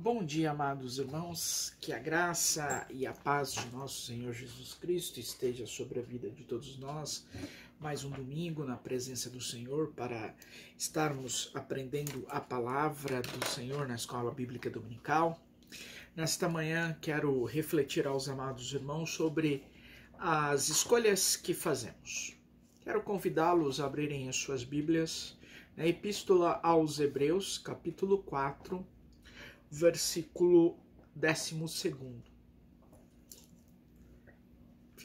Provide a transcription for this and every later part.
Bom dia, amados irmãos, que a graça e a paz de nosso Senhor Jesus Cristo esteja sobre a vida de todos nós. Mais um domingo na presença do Senhor para estarmos aprendendo a palavra do Senhor na Escola Bíblica Dominical. Nesta manhã quero refletir aos amados irmãos sobre as escolhas que fazemos. Quero convidá-los a abrirem as suas Bíblias na Epístola aos Hebreus, capítulo 4, versículo 12.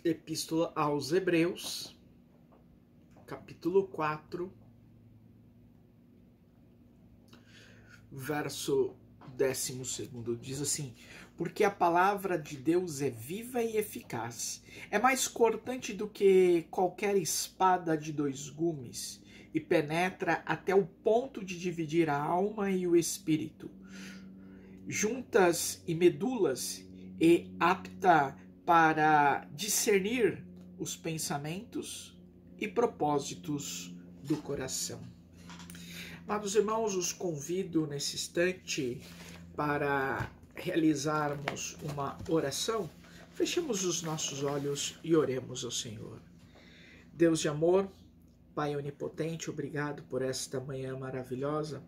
Epístola aos Hebreus, capítulo 4, verso 12. Diz assim: porque a palavra de Deus é viva e eficaz, é mais cortante do que qualquer espada de dois gumes, e penetra até o ponto de dividir a alma e o espírito, juntas e medulas, e apta para discernir os pensamentos e propósitos do coração. Amados irmãos, os convido nesse instante para realizarmos uma oração. Fechemos os nossos olhos e oremos ao Senhor. Deus de amor, Pai onipotente, obrigado por esta manhã maravilhosa,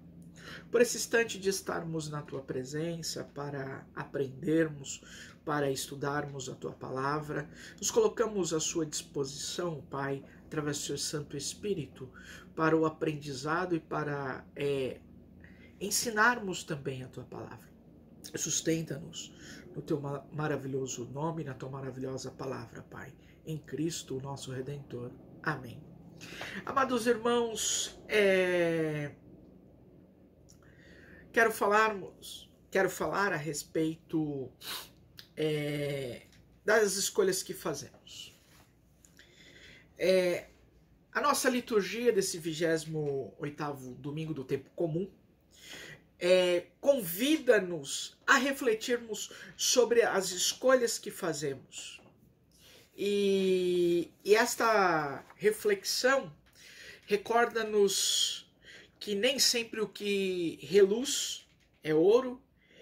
por esse instante de estarmos na Tua presença, para aprendermos, para estudarmos a Tua palavra. Nos colocamos à Sua disposição, Pai, através do Seu Santo Espírito, para o aprendizado e para ensinarmos também a Tua palavra. Sustenta-nos no Teu maravilhoso nome, na Tua maravilhosa palavra, Pai, em Cristo, o nosso Redentor. Amém. Amados irmãos, Quero falar a respeito das escolhas que fazemos. A nossa liturgia desse 28º domingo do tempo comum convida-nos a refletirmos sobre as escolhas que fazemos. E esta reflexão recorda-nos que nem sempre o que reluz é ouro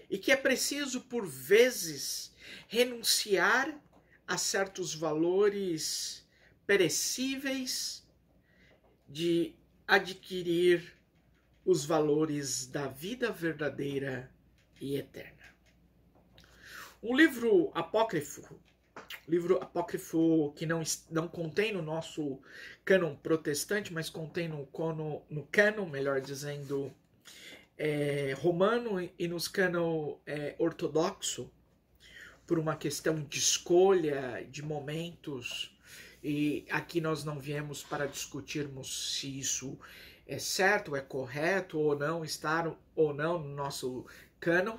e que é preciso, por vezes, renunciar a certos valores perecíveis de adquirir os valores da vida verdadeira e eterna. Um livro apócrifo que não contém no nosso cânon protestante, mas contém no cânon, melhor dizendo, romano e nos cânon ortodoxo, por uma questão de escolha, de momentos, e aqui nós não viemos para discutirmos se isso é certo, é correto ou não, estar ou não no nosso cânon,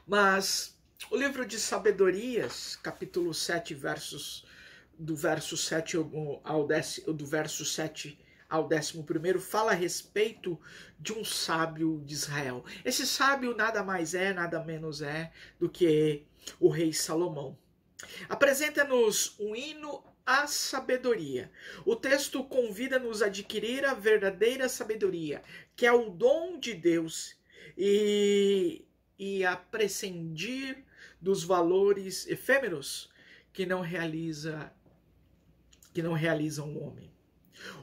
mas o livro de Sabedorias, capítulo 7, do verso 7 ao 11, fala a respeito de um sábio de Israel. Esse sábio nada mais nada menos do que o rei Salomão. Apresenta-nos um hino à sabedoria. O texto convida-nos a adquirir a verdadeira sabedoria, que é o dom de Deus, e a prescindir dos valores efêmeros que não realizam o homem.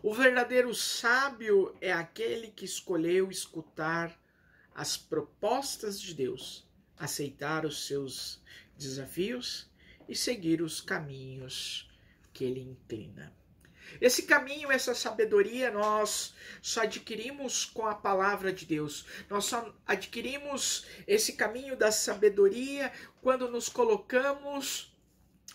O verdadeiro sábio é aquele que escolheu escutar as propostas de Deus, aceitar os seus desafios e seguir os caminhos que ele inclina. Esse caminho, essa sabedoria, nós só adquirimos com a palavra de Deus. Nós só adquirimos esse caminho da sabedoria quando nos colocamos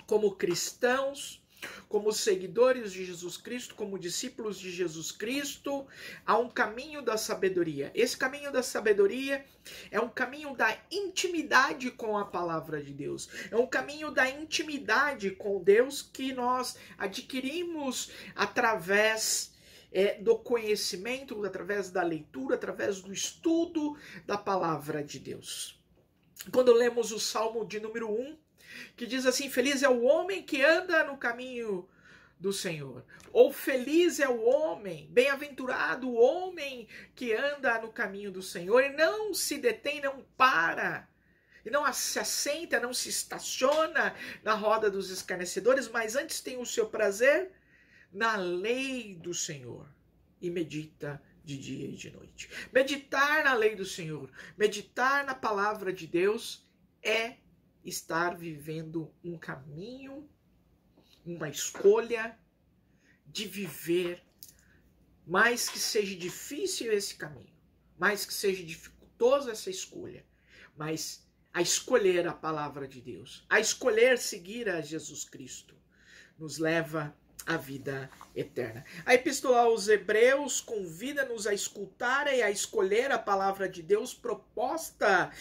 como cristãos, como seguidores de Jesus Cristo, como discípulos de Jesus Cristo. Há um caminho da sabedoria. Esse caminho da sabedoria é um caminho da intimidade com a palavra de Deus. É um caminho da intimidade com Deus que nós adquirimos através do conhecimento, através da leitura, através do estudo da palavra de Deus. Quando lemos o Salmo de número 1, que diz assim: feliz é o homem que anda no caminho do Senhor. Ou feliz é o homem, bem-aventurado o homem que anda no caminho do Senhor e não se detém, não para, e não se assenta, não se estaciona na roda dos escarnecedores, mas antes tem o seu prazer na lei do Senhor e medita de dia e de noite. Meditar na lei do Senhor, meditar na palavra de Deus é estar vivendo um caminho, uma escolha de viver, mais que seja difícil esse caminho, mais que seja dificultoso essa escolha, mas a escolher a palavra de Deus, a escolher seguir a Jesus Cristo, nos leva à vida eterna. A Epístola aos Hebreus convida-nos a escutar e a escolher a palavra de Deus proposta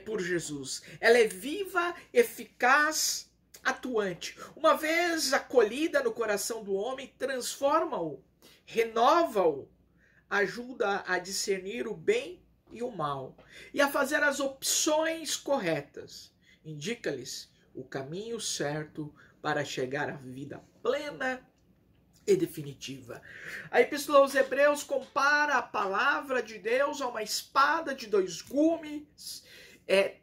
por Jesus. Ela é viva, eficaz, atuante. Uma vez acolhida no coração do homem, transforma-o, renova-o, ajuda a discernir o bem e o mal e a fazer as opções corretas. Indica-lhes o caminho certo para chegar à vida plena e definitiva. A Epístola aos Hebreus compara a palavra de Deus a uma espada de dois gumes,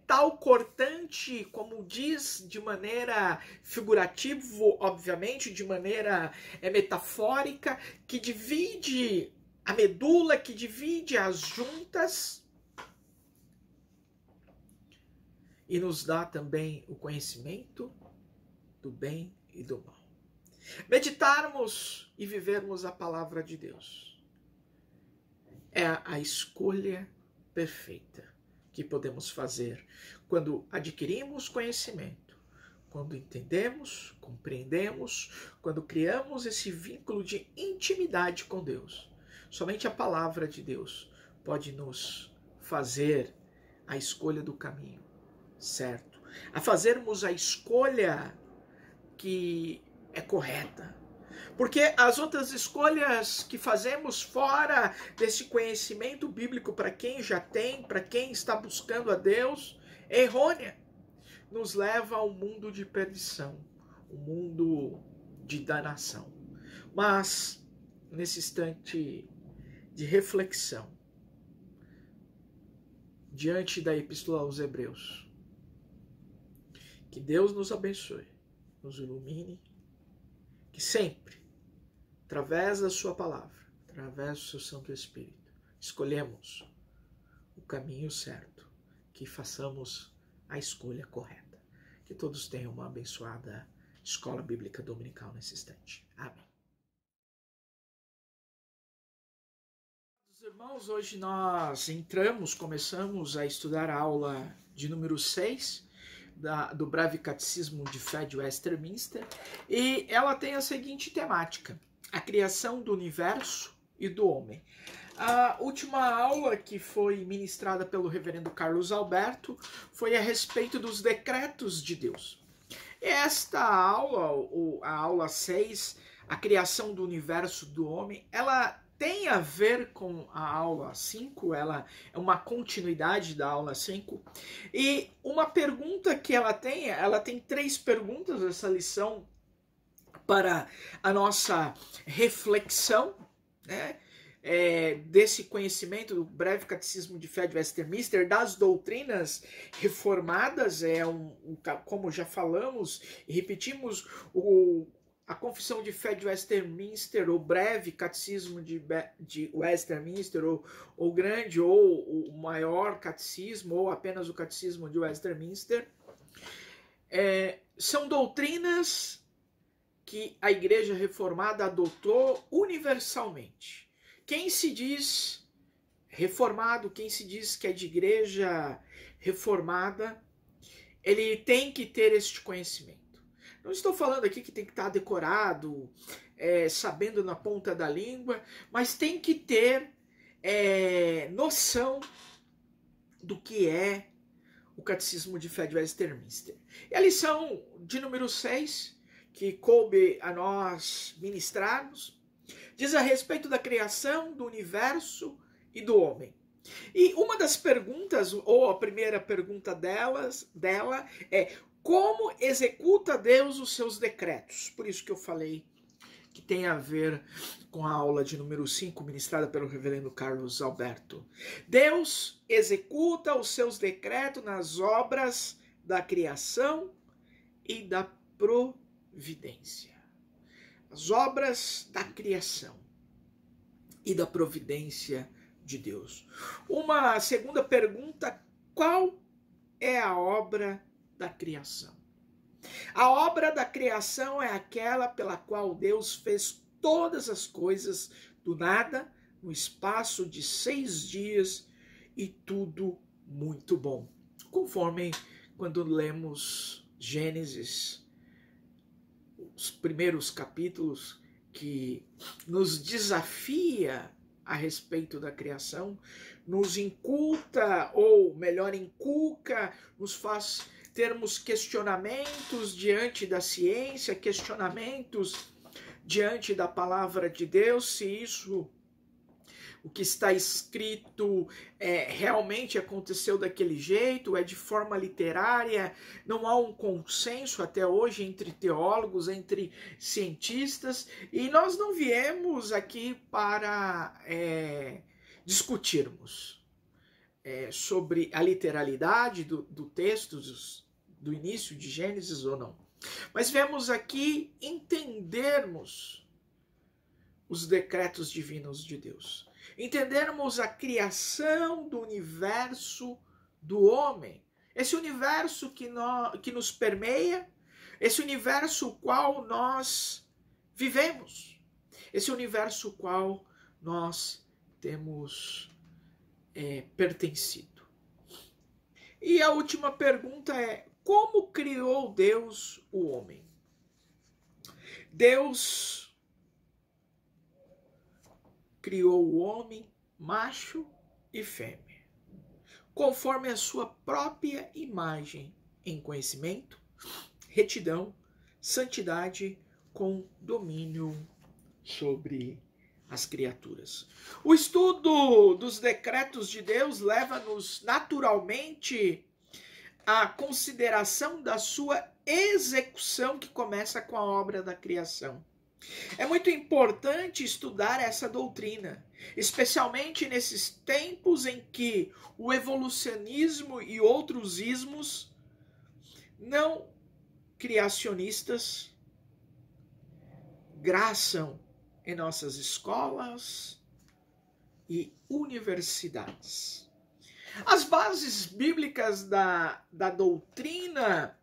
tal cortante, como diz de maneira figurativa, obviamente, de maneira metafórica, que divide a medula, que divide as juntas e nos dá também o conhecimento do bem e do mal. Meditarmos e vivermos a palavra de Deus é a escolha perfeita que podemos fazer quando adquirimos conhecimento, quando entendemos, compreendemos, quando criamos esse vínculo de intimidade com Deus. Somente a palavra de Deus pode nos fazer a escolha do caminho certo, a fazermos a escolha que é correta. Porque as outras escolhas que fazemos fora desse conhecimento bíblico, para quem já tem, para quem está buscando a Deus, é errônea. Nos leva ao mundo de perdição, um mundo de danação. Mas, nesse instante de reflexão, diante da Epístola aos Hebreus, que Deus nos abençoe, nos ilumine, que sempre, através da sua palavra, através do seu Santo Espírito, escolhemos o caminho certo, que façamos a escolha correta. Que todos tenham uma abençoada escola bíblica dominical nesse instante. Amém. Irmãos, hoje nós começamos a estudar a aula de número 6, do Breve Catecismo de Fé de Westminster, e ela tem a seguinte temática: a criação do universo e do homem. A última aula que foi ministrada pelo reverendo Carlos Alberto foi a respeito dos decretos de Deus. Esta aula, a aula 6, a criação do universo do homem, ela tem a ver com a aula 5, ela é uma continuidade da aula 5. E uma pergunta que ela tem 3 perguntas, essa lição, para a nossa reflexão, né? Desse conhecimento do Breve Catecismo de Fé de Westminster, das doutrinas reformadas, como já falamos e repetimos, a Confissão de Fé de Westminster, o Breve Catecismo de Westminster, ou grande, ou o maior catecismo, ou apenas o Catecismo de Westminster, são doutrinas que a Igreja Reformada adotou universalmente. Quem se diz reformado, quem se diz que é de igreja reformada, ele tem que ter este conhecimento. Não estou falando aqui que tem que estar decorado, sabendo na ponta da língua, mas tem que ter noção do que é o Catecismo de Fé de Westminster. E a lição de número 6, que coube a nós ministrarmos, diz a respeito da criação do universo e do homem. E uma das perguntas, ou a primeira pergunta dela é: como executa Deus os seus decretos? Por isso que eu falei que tem a ver com a aula de número 5, ministrada pelo reverendo Carlos Alberto. Deus executa os seus decretos nas obras da criação e da providência. As obras da criação e da providência de Deus. Uma segunda pergunta: qual é a obra da criação? A obra da criação é aquela pela qual Deus fez todas as coisas do nada, no espaço de 6 dias, e tudo muito bom. Conforme quando lemos Gênesis, os primeiros capítulos, que nos desafia a respeito da criação, nos inculta, ou melhor, inculca, nos faz termos questionamentos diante da ciência, questionamentos diante da palavra de Deus, se isso, o que está escrito, realmente aconteceu daquele jeito, é de forma literária. Não há um consenso até hoje entre teólogos, entre cientistas, e nós não viemos aqui para discutirmos sobre a literalidade do texto, do início de Gênesis ou não. Mas viemos aqui entendermos os decretos divinos de Deus. Entendermos a criação do universo do homem. Esse universo que nos permeia, esse universo qual nós vivemos. Esse universo qual nós temos pertencido. E a última pergunta é: como criou Deus o homem? Deus criou o homem macho e fêmea, conforme a sua própria imagem, em conhecimento, retidão, santidade, com domínio sobre as criaturas. O estudo dos decretos de Deus leva-nos naturalmente à consideração da sua execução, que começa com a obra da criação. É muito importante estudar essa doutrina, especialmente nesses tempos em que o evolucionismo e outros ismos não criacionistas graçam em nossas escolas e universidades. As bases bíblicas da doutrina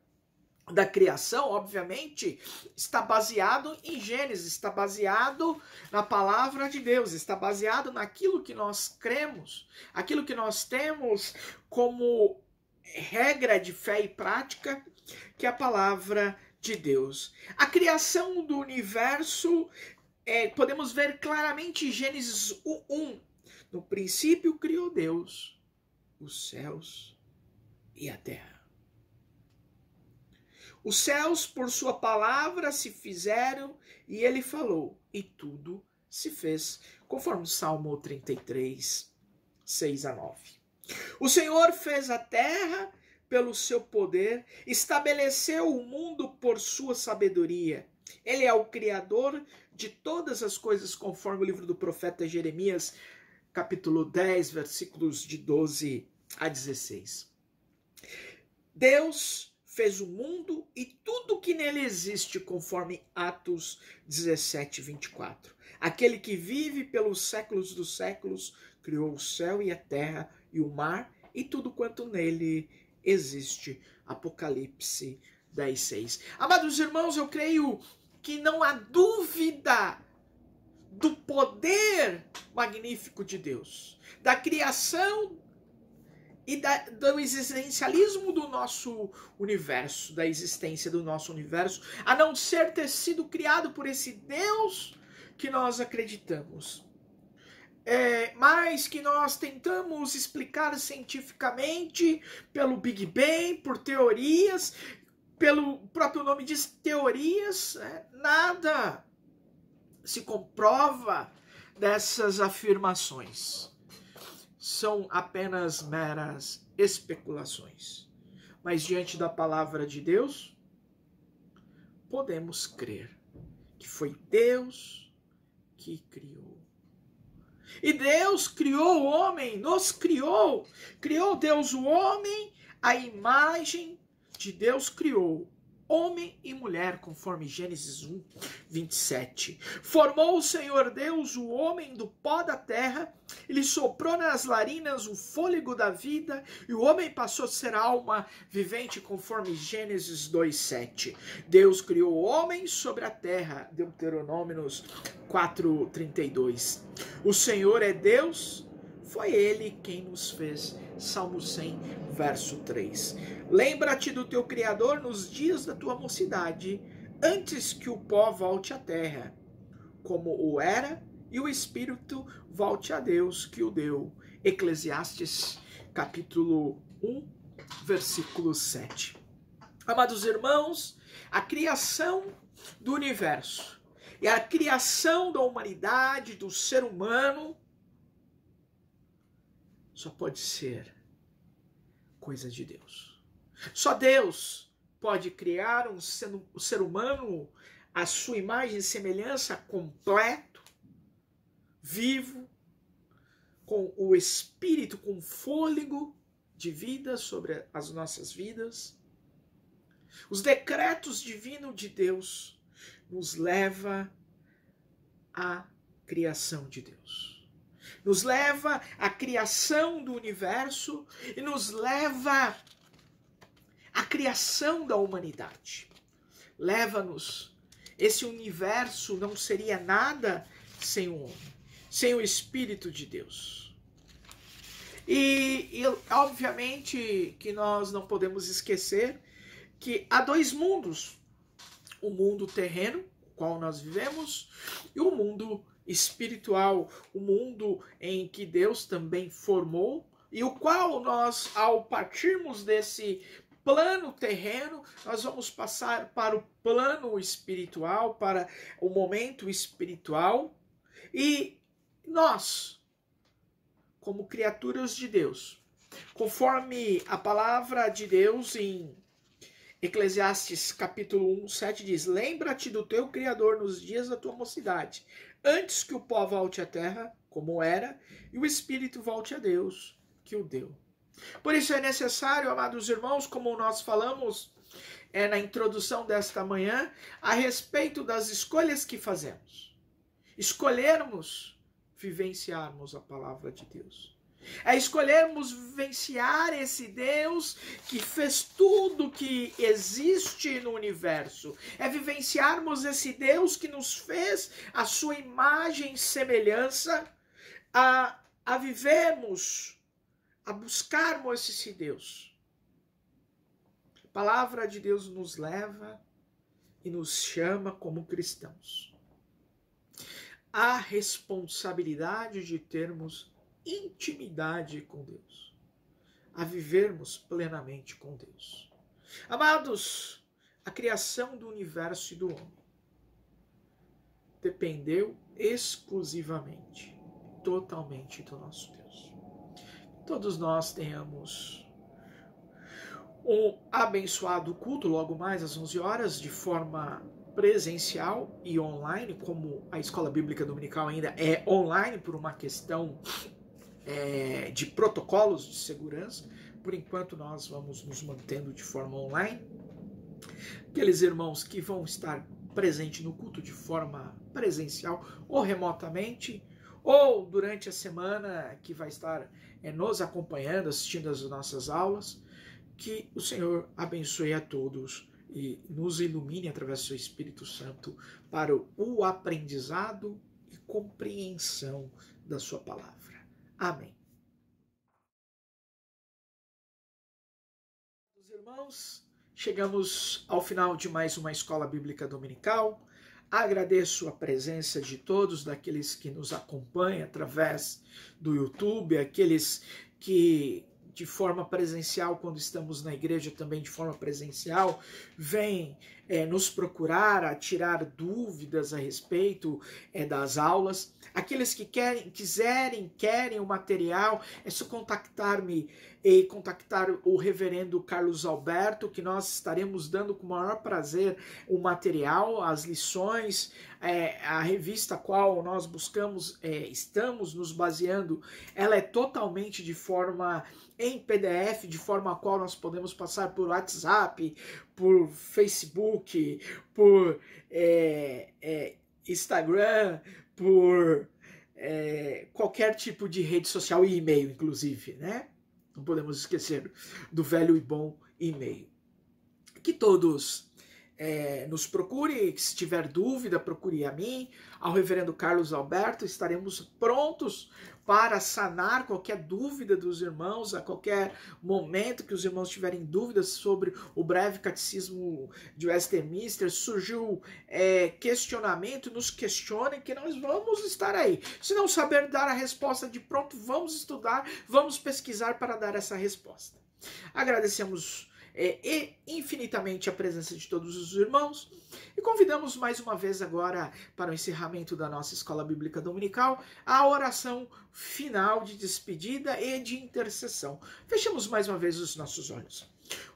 da criação, obviamente, está baseado em Gênesis, está baseado na palavra de Deus, está baseado naquilo que nós cremos, aquilo que nós temos como regra de fé e prática, que é a palavra de Deus. A criação do universo, podemos ver claramente em Gênesis 1. No princípio criou Deus os céus e a terra. Os céus, por sua palavra, se fizeram, e ele falou, e tudo se fez, conforme o Salmo 33, 6 a 9. O Senhor fez a terra pelo seu poder, estabeleceu o mundo por sua sabedoria. Ele é o Criador de todas as coisas, conforme o livro do profeta Jeremias, capítulo 10, versículos de 12 a 16. Deus fez o mundo e tudo que nele existe, conforme Atos 17, 24. Aquele que vive pelos séculos dos séculos, criou o céu e a terra e o mar e tudo quanto nele existe. Apocalipse 10, 6. Amados irmãos, eu creio que não há dúvida do poder magnífico de Deus, da criação e do existencialismo do nosso universo, da existência do nosso universo, a não ser ter sido criado por esse Deus que nós acreditamos. Mas que nós tentamos explicar cientificamente pelo Big Bang, por teorias, pelo próprio nome diz teorias, nada se comprova dessas afirmações. São apenas meras especulações. Mas diante da palavra de Deus, podemos crer que foi Deus que criou. E Deus criou o homem, nos criou. Criou Deus o homem, a imagem de Deus criou. Homem e mulher, conforme Gênesis 1, 27. Formou o Senhor Deus o homem do pó da terra, e lhe soprou nas narinas o fôlego da vida, e o homem passou a ser alma vivente, conforme Gênesis 2, 7. Deus criou o homem sobre a terra, Deuteronômios 4, 32. O Senhor é Deus, foi Ele quem nos fez. Salmo 100, verso 3. Lembra-te do teu Criador nos dias da tua mocidade, antes que o pó volte à terra, como o era, e o Espírito volte a Deus que o deu. Eclesiastes, capítulo 1, versículo 7. Amados irmãos, a criação do universo e a criação da humanidade, do ser humano, só pode ser coisa de Deus. Só Deus pode criar um ser humano à sua imagem e semelhança, completo, vivo, com o Espírito, com fôlego de vida sobre as nossas vidas. Os decretos divinos de Deus nos levam à criação de Deus. Nos leva à criação do universo e nos leva à criação da humanidade. Leva-nos. Esse universo não seria nada sem o homem, sem o Espírito de Deus. E obviamente que nós não podemos esquecer que há dois mundos. O mundo terreno, o qual nós vivemos, e o mundo espiritual, o mundo em que Deus também formou, e o qual nós, ao partirmos desse plano terreno, nós vamos passar para o plano espiritual, para o momento espiritual, e nós, como criaturas de Deus, conforme a palavra de Deus em Eclesiastes capítulo 1, 7 diz: lembra-te do teu Criador nos dias da tua mocidade, antes que o pó volte à terra, como era, e o Espírito volte a Deus, que o deu. Por isso é necessário, amados irmãos, como nós falamos na introdução desta manhã, a respeito das escolhas que fazemos. Escolhermos vivenciarmos a palavra de Deus. É escolhermos vivenciar esse Deus que fez tudo que existe no universo. É vivenciarmos esse Deus que nos fez a sua imagem e semelhança, a vivermos, a buscarmos esse Deus. A palavra de Deus nos leva e nos chama como cristãos. A responsabilidade de termos intimidade com Deus, a vivermos plenamente com Deus. Amados, a criação do universo e do homem dependeu exclusivamente, totalmente do nosso Deus. Todos nós tenhamos um abençoado culto logo mais às 11 horas, de forma presencial e online, como a Escola Bíblica Dominical ainda é online por uma questão de protocolos de segurança. Por enquanto nós vamos nos mantendo de forma online. Aqueles irmãos que vão estar presentes no culto de forma presencial ou remotamente, ou durante a semana que vai estar nos acompanhando, assistindo às nossas aulas, que o Senhor abençoe a todos e nos ilumine através do seu Espírito Santo para o aprendizado e compreensão da sua palavra. Amém. Meus irmãos, chegamos ao final de mais uma Escola Bíblica Dominical. Agradeço a presença de todos, daqueles que nos acompanham através do YouTube, aqueles que de forma presencial, quando estamos na igreja também de forma presencial, vêm nos procurar, a tirar dúvidas a respeito das aulas. Aqueles que querem o material, é só contactar-me e contactar o reverendo Carlos Alberto, que nós estaremos dando com o maior prazer o material, as lições, a revista a qual nós estamos nos baseando, ela é totalmente de forma em PDF, de forma a qual nós podemos passar por WhatsApp, por Facebook, por Instagram, por qualquer tipo de rede social e e-mail, inclusive, né? Não podemos esquecer do velho e bom e-mail. Que todos nos procure, se tiver dúvida, procure a mim, ao reverendo Carlos Alberto, estaremos prontos para sanar qualquer dúvida dos irmãos, a qualquer momento que os irmãos tiverem dúvidas sobre o breve catecismo de Westminster, surgiu questionamento, nos questionem que nós vamos estar aí. Se não saber dar a resposta de pronto, vamos estudar, vamos pesquisar para dar essa resposta. Agradecemos infinitamente a presença de todos os irmãos e convidamos mais uma vez agora para o encerramento da nossa Escola Bíblica Dominical a oração final de despedida e de intercessão. Fechamos mais uma vez os nossos olhos.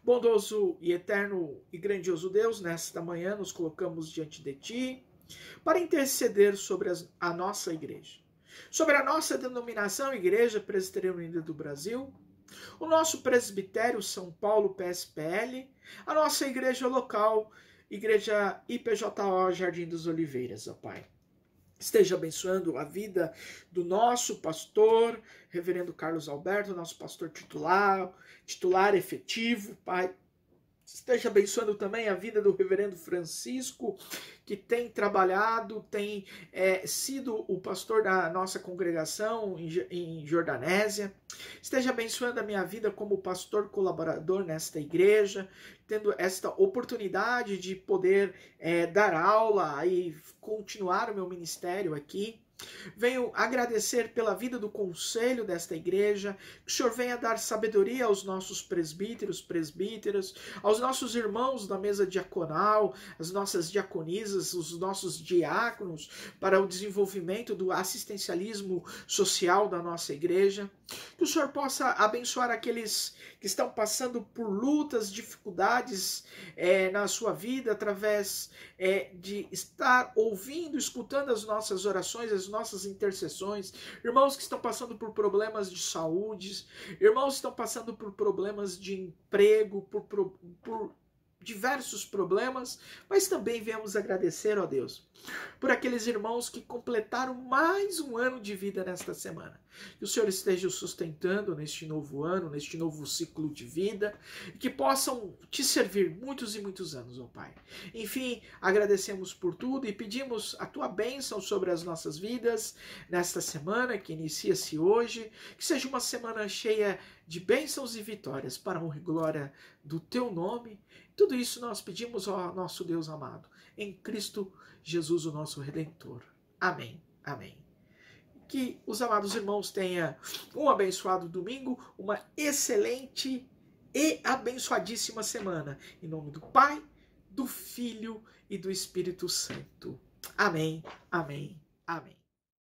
Bondoso e eterno e grandioso Deus, nesta manhã nos colocamos diante de Ti para interceder sobre a nossa igreja, sobre a nossa denominação Igreja Presbiteriana Unida do Brasil, o nosso presbitério São Paulo PSPL, a nossa igreja local, Igreja IPJO Jardim das Oliveiras, ó Pai. Esteja abençoando a vida do nosso pastor, reverendo Carlos Alberto, nosso pastor titular efetivo, Pai. Esteja abençoando também a vida do reverendo Francisco, que tem trabalhado, tem sido o pastor da nossa congregação em Jordanésia. Esteja abençoando a minha vida como pastor colaborador nesta igreja, tendo esta oportunidade de poder dar aula e continuar o meu ministério aqui. Venho agradecer pela vida do conselho desta igreja, que o Senhor venha dar sabedoria aos nossos presbíteros, presbíteras, aos nossos irmãos da mesa diaconal, as nossas diaconisas, os nossos diáconos, para o desenvolvimento do assistencialismo social da nossa igreja. Que o Senhor possa abençoar aqueles que estão passando por lutas, dificuldades na sua vida, através de estar ouvindo, escutando as nossas orações, as nossas intercessões, irmãos que estão passando por problemas de saúde, irmãos que estão passando por problemas de emprego, por diversos problemas, mas também viemos agradecer, ó Deus, por aqueles irmãos que completaram mais um ano de vida nesta semana. Que o Senhor esteja os sustentando neste novo ano, neste novo ciclo de vida, e que possam te servir muitos e muitos anos, ó Pai. Enfim, agradecemos por tudo e pedimos a tua bênção sobre as nossas vidas nesta semana que inicia-se hoje, que seja uma semana cheia de bênçãos e vitórias para a honra e glória do teu nome. Tudo isso nós pedimos ao nosso Deus amado, em Cristo Jesus, o nosso Redentor. Amém. Amém. Que os amados irmãos tenham um abençoado domingo, uma excelente e abençoadíssima semana. Em nome do Pai, do Filho e do Espírito Santo. Amém. Amém. Amém.